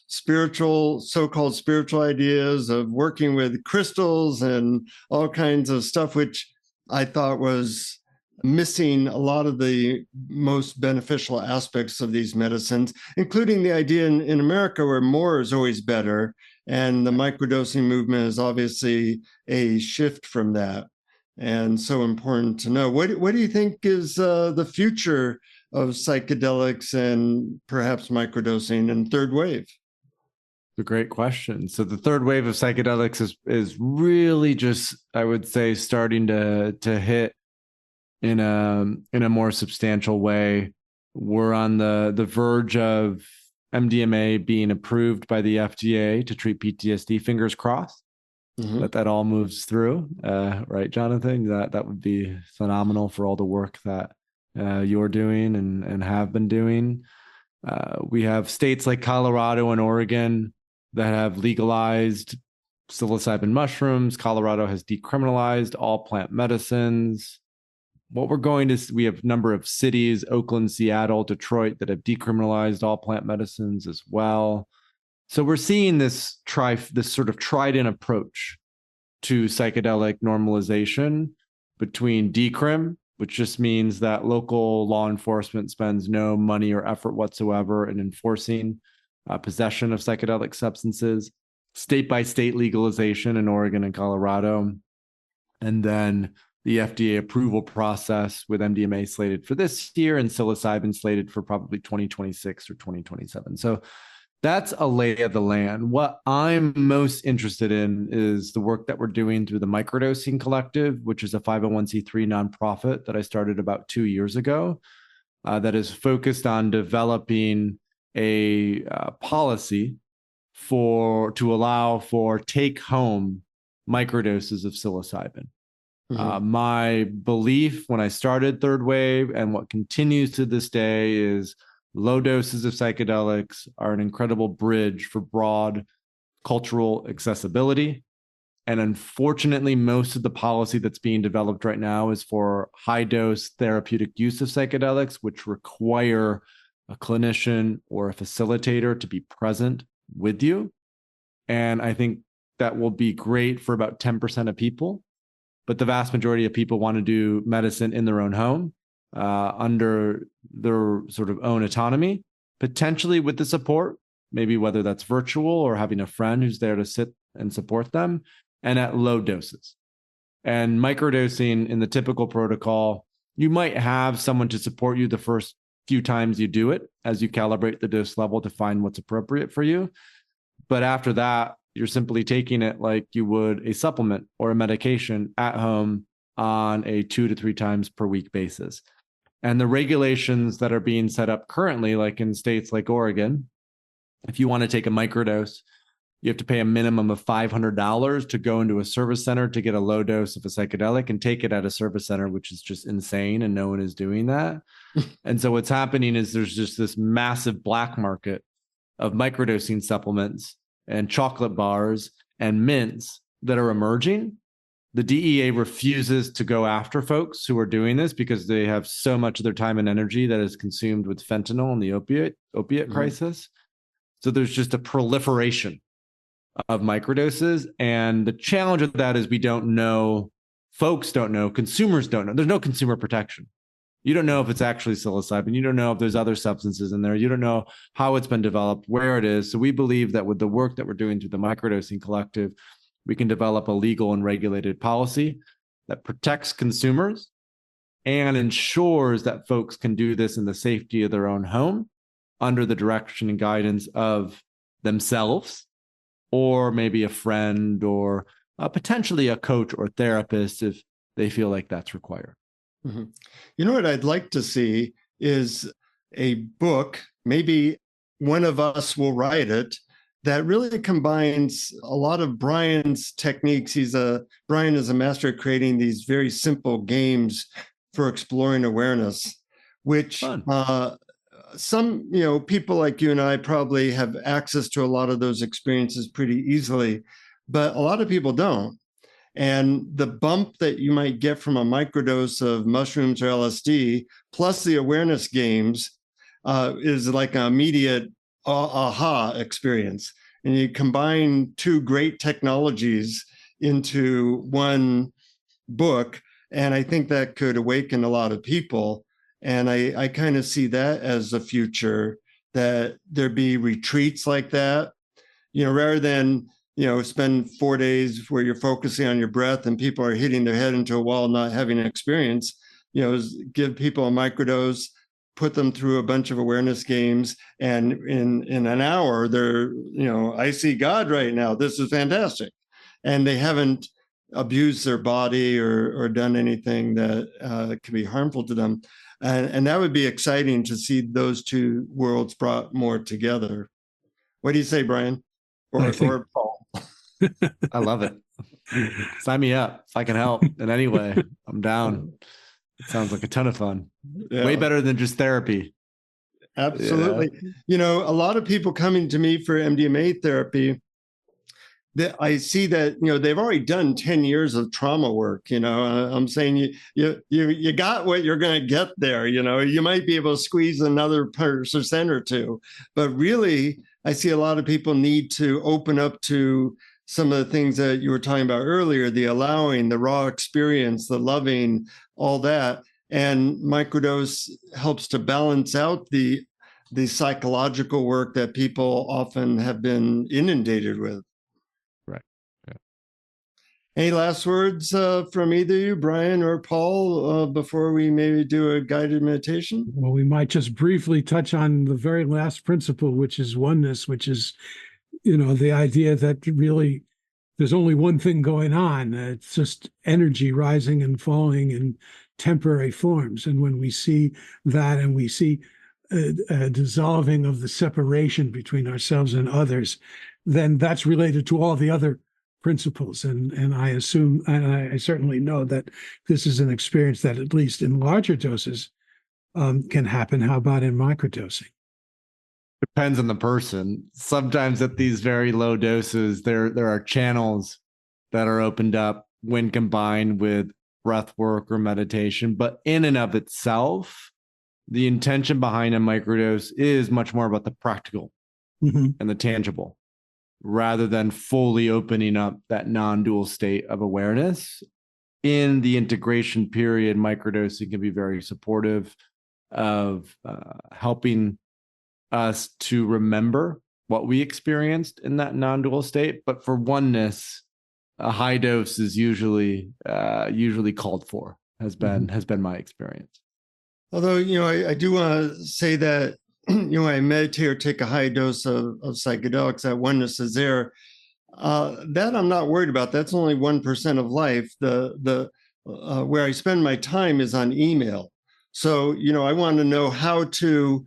so-called spiritual ideas of working with crystals and all kinds of stuff, which I thought was missing a lot of the most beneficial aspects of these medicines, including the idea in America where more is always better. And the microdosing movement is obviously a shift from that. And so important to know. What do you think is the future of psychedelics and perhaps microdosing and third wave? A great question. So the third wave of psychedelics is really just, I would say, starting to hit in a more substantial way. We're on the verge of MDMA being approved by the FDA to treat PTSD. Fingers crossed that all moves through. Right, Jonathan? That would be phenomenal for all the work that you're doing and have been doing. We have states like Colorado and Oregon that have legalized psilocybin mushrooms. Colorado has decriminalized all plant medicines. We have a number of cities, Oakland, Seattle, Detroit, that have decriminalized all plant medicines as well. So we're seeing this sort of tried-in approach to psychedelic normalization between decrim, which just means that local law enforcement spends no money or effort whatsoever in enforcing possession of psychedelic substances, state-by-state legalization in Oregon and Colorado, and then the FDA approval process with MDMA slated for this year and psilocybin slated for probably 2026 or 2027. So that's a lay of the land. What I'm most interested in is the work that we're doing through the Microdosing Collective, which is a 501c3 nonprofit that I started about 2 years ago, that is focused on developing a policy to allow for take-home microdoses of psilocybin. My belief when I started Third Wave and what continues to this day is low doses of psychedelics are an incredible bridge for broad cultural accessibility. And unfortunately, most of the policy that's being developed right now is for high dose therapeutic use of psychedelics, which require a clinician or a facilitator to be present with you. And I think that will be great for about 10% of people. But the vast majority of people want to do medicine in their own home, under their sort of own autonomy, potentially with the support, maybe whether that's virtual or having a friend who's there to sit and support them, and at low doses. And microdosing in the typical protocol, you might have someone to support you the first few times you do it as you calibrate the dose level to find what's appropriate for you. But after that, you're simply taking it like you would a supplement or a medication at home on a 2 to 3 times per week basis. And the regulations that are being set up currently, like in states like Oregon, if you want to take a microdose, You have to pay a minimum of $500 to go into a service center to get a low dose of a psychedelic and take it at a service center, which is just insane. And no one is doing that. And so what's happening is there's just this massive black market of microdosing supplements and chocolate bars and mints that are emerging. The DEA refuses to go after folks who are doing this because they have so much of their time and energy that is consumed with fentanyl and the opiate crisis. So there's just a proliferation of microdoses. And the challenge of that is we don't know, folks don't know, consumers don't know. There's no consumer protection. You don't know if it's actually psilocybin. You don't know if there's other substances in there. You don't know how it's been developed, where it is. So we believe that with the work that we're doing through the Microdosing Collective, we can develop a legal and regulated policy that protects consumers and ensures that folks can do this in the safety of their own home under the direction and guidance of themselves, or maybe a friend, or potentially a coach or therapist if they feel like that's required. Mm-hmm. You know what I'd like to see is a book, maybe one of us will write it, that really combines a lot of Brian's techniques. Brian is a master at creating these very simple games for exploring awareness, which some, people like you and I probably have access to a lot of those experiences pretty easily, but a lot of people don't. And the bump that you might get from a microdose of mushrooms or LSD, plus the awareness games, is like an immediate aha experience. And you combine two great technologies into one book, and I think that could awaken a lot of people. And I kind of see that as the future, that there be retreats like that, rather than spend 4 days where you're focusing on your breath and people are hitting their head into a wall, not having an experience. Give people a microdose, put them through a bunch of awareness games, and in an hour, they're, I see God right now. This is fantastic. And they haven't abused their body or done anything that can be harmful to them. And that would be exciting to see those two worlds brought more together. What do you say, Brian? Or Paul? I love it. Sign me up if I can help in any way. I'm down. It sounds like a ton of fun. Yeah. Way better than just therapy. Absolutely. Yeah. A lot of people coming to me for MDMA therapy, I see that, they've already done 10 years of trauma work. I'm saying you got what you're going to get there. You might be able to squeeze another percent or two, but really I see a lot of people need to open up to some of the things that you were talking about earlier, the allowing, the raw experience, the loving, all that. And microdose helps to balance out the psychological work that people often have been inundated with. Right. Yeah. Any last words from either you, Brian or Paul, before we maybe do a guided meditation? Well, we might just briefly touch on the very last principle, which is oneness, which is the idea that really there's only one thing going on. It's just energy rising and falling in temporary forms. And when we see that and we see a dissolving of the separation between ourselves and others, then that's related to all the other principles. And I assume, and I certainly know that this is an experience that at least in larger doses can happen. How about in microdosing? Depends on the person. Sometimes at these very low doses, there are channels that are opened up when combined with breath work or meditation. But in and of itself, the intention behind a microdose is much more about the practical and the tangible, rather than fully opening up that non-dual state of awareness. In the integration period, microdosing can be very supportive of helping us to remember what we experienced in that non-dual state. But for oneness, a high dose is usually called for, has been my experience. Although, I do want to say that, I meditate or take a high dose of psychedelics, that oneness is there. That I'm not worried about. That's only 1% of life. The where I spend my time is on email. So, I want to know how to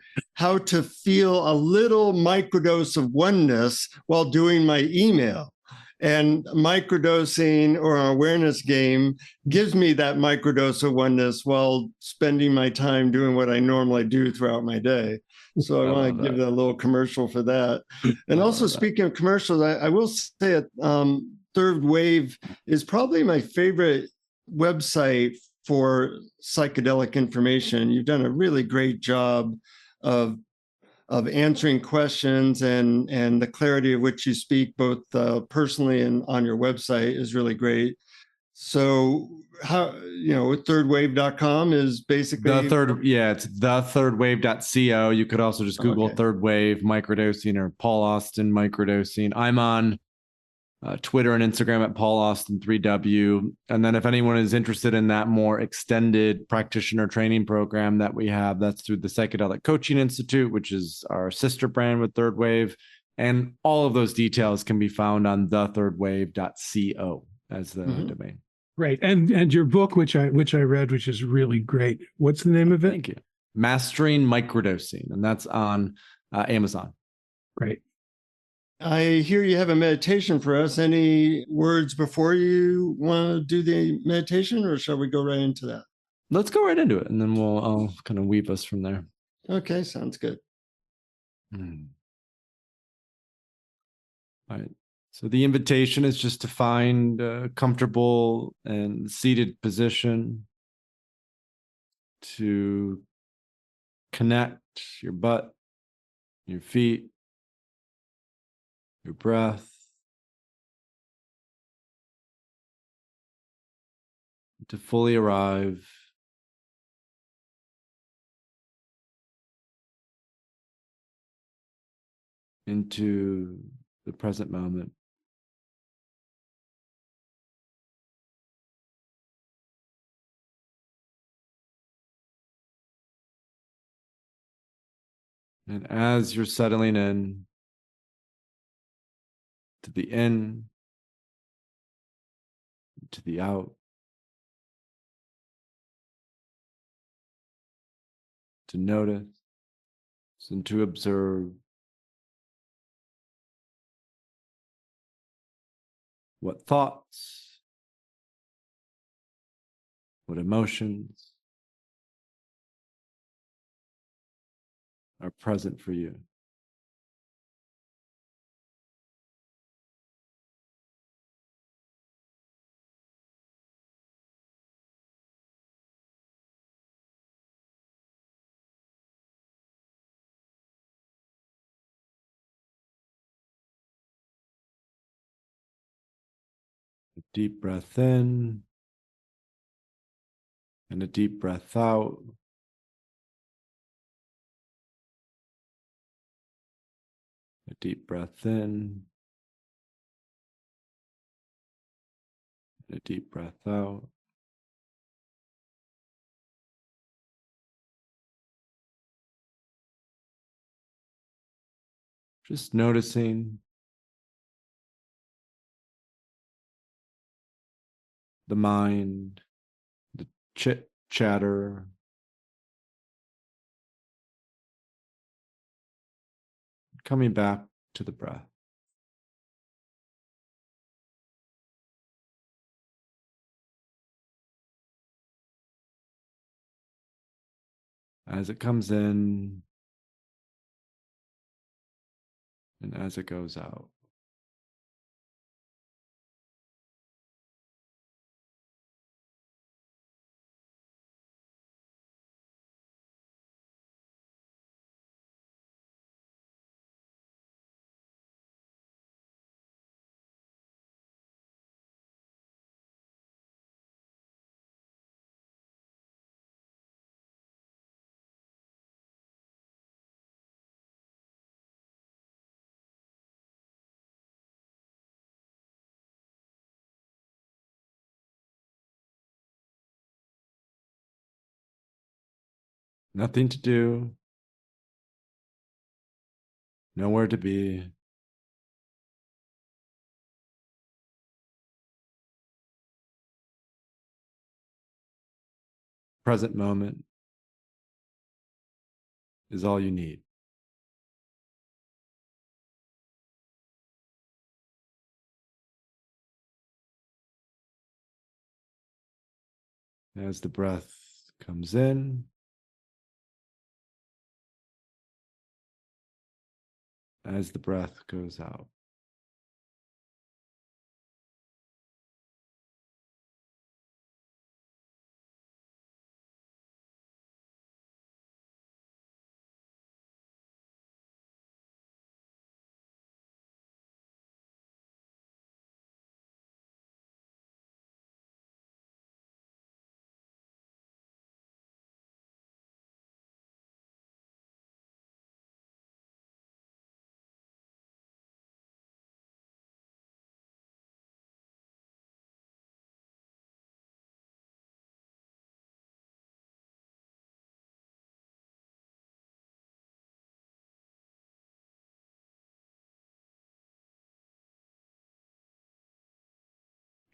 feel a little microdose of oneness while doing my email. And microdosing or an awareness game gives me that microdose of oneness while spending my time doing what I normally do throughout my day. So I want to give that a little commercial for that. And also, speaking of commercials, I will say that Third Wave is probably my favorite website for psychedelic information. You've done a really great job of answering questions, and the clarity of which you speak both personally and on your website is really great. So thirdwave.com is basically it's thethirdwave.co. You could also just Google Third Wave microdosing or Paul Austin microdosing. I'm on Twitter and Instagram at Paul Austin 3W. And then if anyone is interested in that more extended practitioner training program that we have, that's through the Psychedelic Coaching Institute, which is our sister brand with Third Wave. And all of those details can be found on thethirdwave.co as the domain. Great. And your book, which I read, which is really great. What's the name of it? Thank you. Mastering Microdosing. And that's on Amazon. Great. I hear you have a meditation for us. Any words before you want to do the meditation, or shall we go right into that? Let's go right into it, and then I'll kind of weave us from there. Okay, sounds good. All right. So the invitation is just to find a comfortable and seated position to connect your butt, your feet, your breath, to fully arrive into the present moment. And as you're settling in to the in, to the out, to notice and to observe what thoughts, what emotions are present for you. A deep breath in and a deep breath out. A deep breath in and a deep breath out. Just noticing the mind, the chit chatter, coming back to the breath. As it comes in and as it goes out. Nothing to do, nowhere to be. Present moment, is all you need. As the breath comes in, as the breath goes out.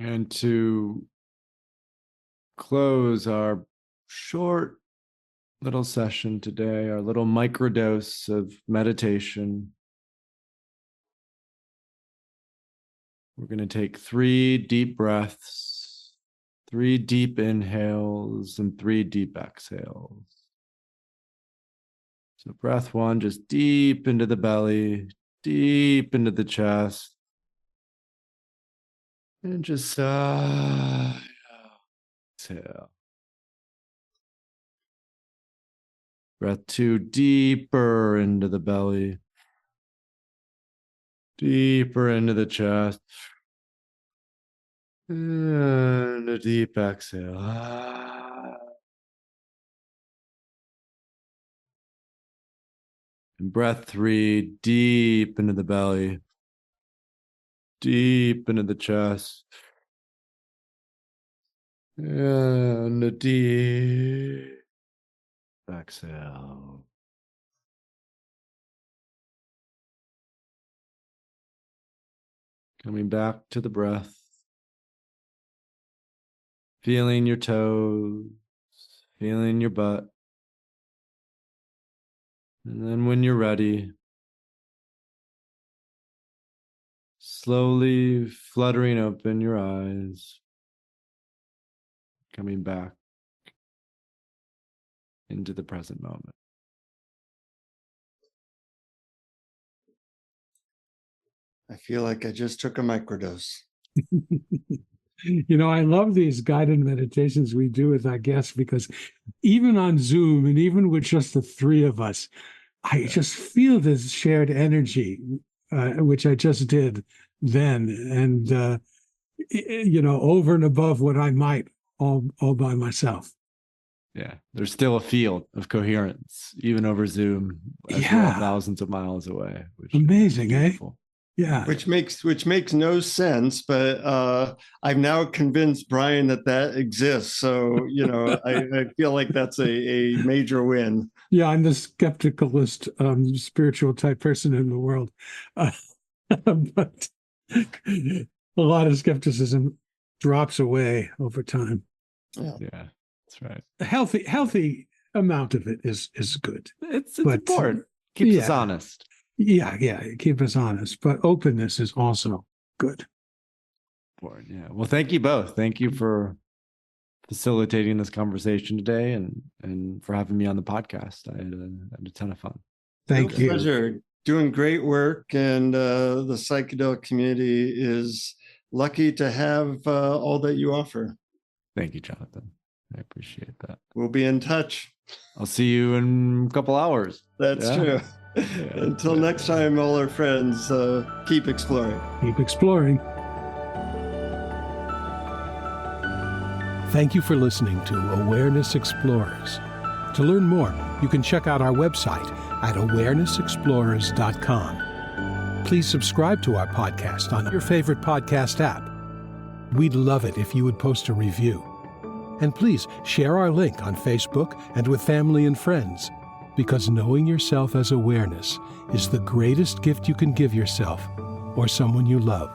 And to close our short little session today, our little microdose of meditation, we're going to take 3 deep breaths, 3 deep inhales, and 3 deep exhales. So breath 1, just deep into the belly, deep into the chest. And just exhale. Breath 2, deeper into the belly, deeper into the chest. And a deep exhale. And breath 3, deep into the belly, deep into the chest. And a deep exhale. Coming back to the breath. Feeling your toes, feeling your butt. And then when you're ready, slowly fluttering open your eyes, coming back into the present moment. I feel like I just took a microdose. I love these guided meditations we do with our guests because even on Zoom and even with just the 3 of us, I just feel this shared energy, which I just did then. And, over and above what I might all by myself. Yeah, there's still a field of coherence, even over Zoom, as we're all thousands of miles away. Which amazing, eh? Yeah, which makes no sense, but I've now convinced Brian that exists. So I feel like that's a major win. Yeah, I'm the skepticalist, spiritual type person in the world, but a lot of skepticism drops away over time. Yeah, that's right. A healthy amount of it is good. It's important. Keeps us honest. Yeah, keep us honest. But openness is also good. Yeah. Well, thank you both. Thank you for facilitating this conversation today and for having me on the podcast. I had a ton of fun. Thank you. Pleasure. Doing great work, and the psychedelic community is lucky to have all that you offer. Thank you, Jonathan. I appreciate that. We'll be in touch. I'll see you in a couple hours. That's true. Until next time, all our friends, keep exploring. Keep exploring. Thank you for listening to Awareness Explorers. To learn more, you can check out our website at awarenessexplorers.com. Please subscribe to our podcast on your favorite podcast app. We'd love it if you would post a review. And please share our link on Facebook and with family and friends, because knowing yourself as awareness is the greatest gift you can give yourself or someone you love.